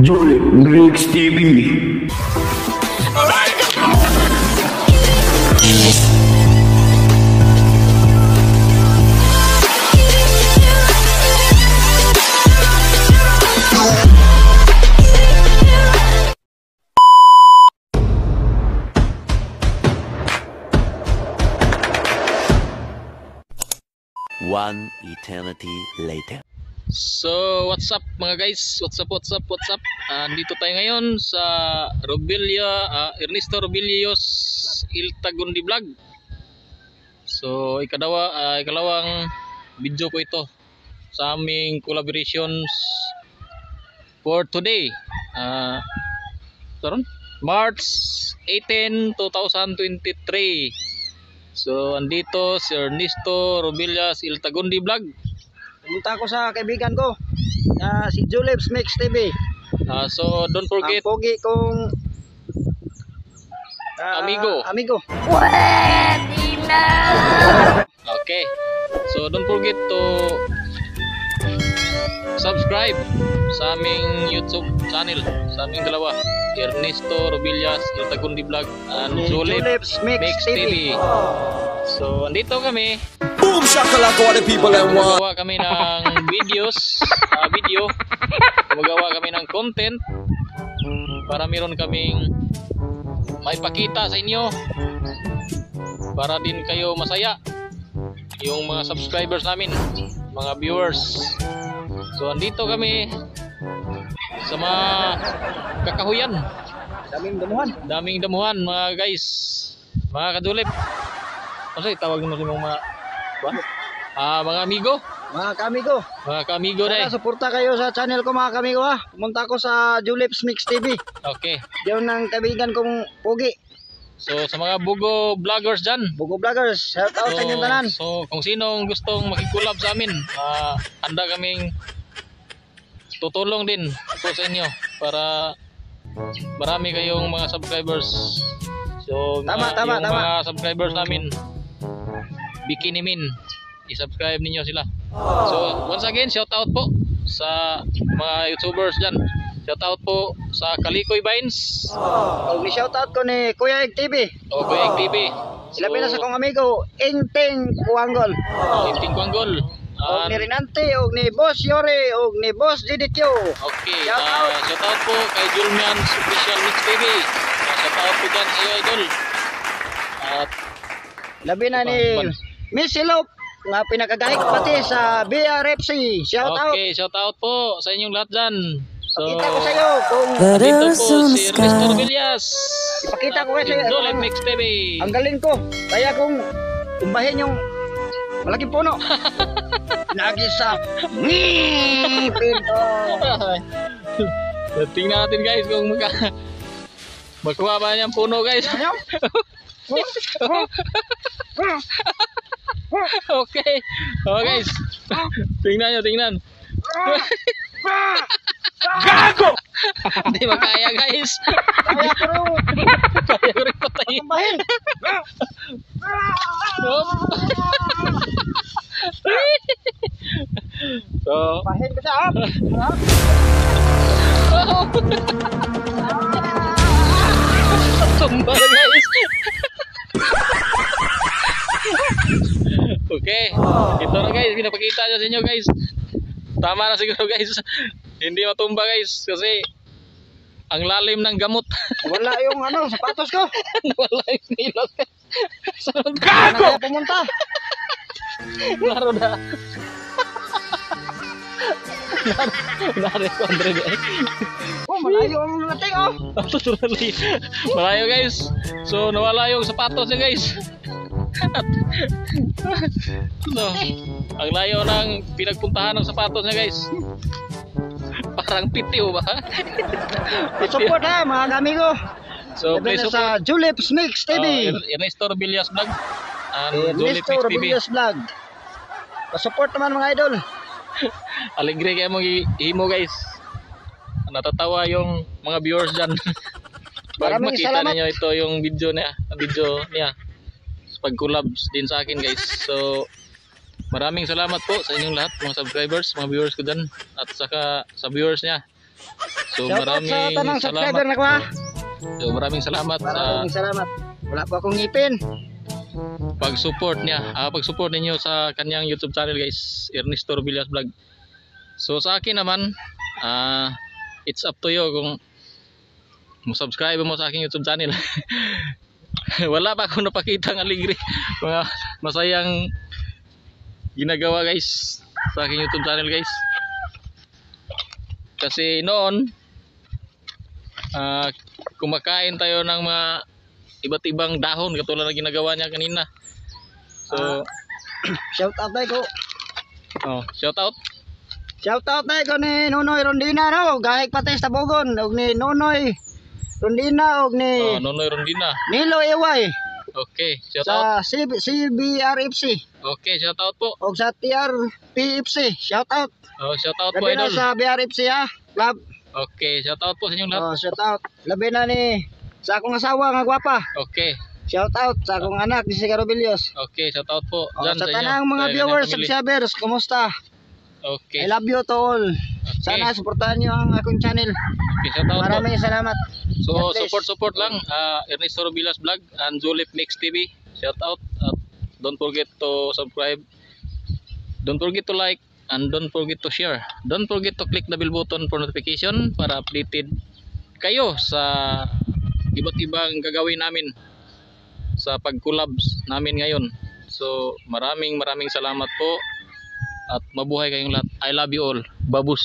Julep Mix TV. One eternity later. So, what's up mga guys? What's up? Dito tayo ngayon sa Ernesto Robillos Iltagundi Vlog. So, ikalawang video ko ito sa aming collaborations for today. March 18, 2023. So, andito si Ernesto Robillos Iltagundi Vlog. Pumunta ako sa kaibigan ko na si Julep Mix TV. So don't forget ang pogi kong amigo. Pwede na! Okay. So don't forget to subscribe sa aming YouTube channel, sa aming dalawa, Ernesto Robillos Iltagundi Vlog and Julep Mix TV. So andito kami. Boom shakalaka, what the people and want. Gumagawa kami ng video, gumagawa kami ng content para meron kaming maipakita sa inyo, para din kayo masaya, yung mga subscribers namin, mga viewers. So andito kami sa mga kakahuyan, daming damuhan mga guys, mga kadulip. Kasi tawag naman yung mga mga amigo. Mga kamigo dahil. Suporta kayo sa channel ko mga kamigo ha. Pumunta ako sa Julep Mix TV. Okay. Yun ang kaibigan kong pogi. So sa mga bugo vloggers dyan. Bugo vloggers, shout out sa inyong tanan. So kung sinong gustong makikulab sa amin, handa kaming tutulong din po sa inyo para marami kayong mga subscribers. So mga subscribers namin, Bikini Min, i-subscribe ninyo sila. So once again, shout out po sa mga YouTubers dyan. Shout out po sa Kalikoy Vines. Ni shout out ko ni Kuya Egg TV. Kuya Egg TV. Ilabi na sa kong amigo Ingting Kuanggol. Ingting Kuanggol. Og ni Rinante, og ni Boss Yore, og ni Boss DDQ. Okay, shout out po kay Julmian Official Mix TV. Shout out po dyan sa iyo, idol. At labi na ni Miss Silop nga pinakaganik pati sa BRFC. Shout out. Okay, shout out po sa inyong lahat dyan. So, ipakita ko sa iyo kung dito po si Ernesto Robillos. Ipakita ko sa iyo Julep Mix TV. Ang galing ko. Kaya kung tumbahin yung malaking puno. Nagisa. Pinto. Tingnan natin guys kung makuha ba niyang puno guys. Okay. Oh guys. Tingnan. Gago! Hindi makaya guys. Kaya Kaya ko rin patayin. tumbahin. So, Tumbahin ko siya. tumba na guys. Okay, ito na guys, pinapakita nyo sa inyo guys. Tama na siguro guys, hindi matumba guys kasi ang lalim ng gamot. Wala yung sapatos ko. Wala yung nilos guys. Gago! Kaya pumunta. Laro na. Laro ko Andre guys. Malayo ang nating Malayo guys. So nawala yung sapatos niya guys. So, ang layo ng pinagpuntahan ng sapatos niya guys. Parang pitiw ba? Support ha mga kamigo. So please sa support Julep Mix TV. Ernesto Robillos Vlog and Julep Ernesto Mix TV. Robillos Vlog. Pa-support naman mga idol. Alegre kayo mong ihimo guys. Natatawa yung mga viewers dyan. Pag Maraming makita salamat. ninyo ito yung video niya pag-collab din sa akin guys. So maraming salamat po sa inyong lahat mga subscribers, mga viewers ko dyan, at saka sa viewers niya. So Shout out sa maraming tanang subscriber salamat. na ko ha. So maraming salamat sa Maraming salamat. Wala pa akong ngipin. pag-support niya. Pag-support ninyo sa kanyang YouTube channel guys, Ernesto Robillas Vlog. So sa akin naman, it's up to you kung subscribe mo sa aking YouTube channel. Wala pa akong napakita ng aligri. Mga masayang ginagawa guys sa aking YouTube channel guys. Kasi noon kumakain tayo ng mga iba't ibang dahon katulad na ginagawa niya kanina. So Shout out tayo ko. shout out. Shout out tayo ko ni Nonoy Rondina no. Gahig pati sa Bogon. Og ni Nonoy Rondina og ni Nonoy Rondina. Nilo Eway. Okay, shout out. Sa CBRFC. Okay, shout out po. Og sa TRPFC. Shout out. Shout out po Labi na idol. sa BRFC ha. Club. Okay, shout out po sa inyong lahat. Shout out. Labi na ni sa akong asawa nga gwapa. Okay. Shout out sa akong anak ni Siga Robillos. Okay, shout out po Sa inyo, tanang mga sa viewers, inyong family. subscribers, kumusta? Okay. I love you to all. Okay. Sana suportahan niyo ang akong channel. Okay, shout out po. Maraming salamat. So God bless. support lang Ernesto Robillas Vlog and Julip Mix TV. Shout out at don't forget to subscribe. Don't forget to like and don't forget to share. Don't forget to click the bell button for notification para updated kayo sa iba't ibang gagawin namin sa pag-collabs namin ngayon. So maraming salamat po at mabuhay kayong lahat. I love you all. Babus.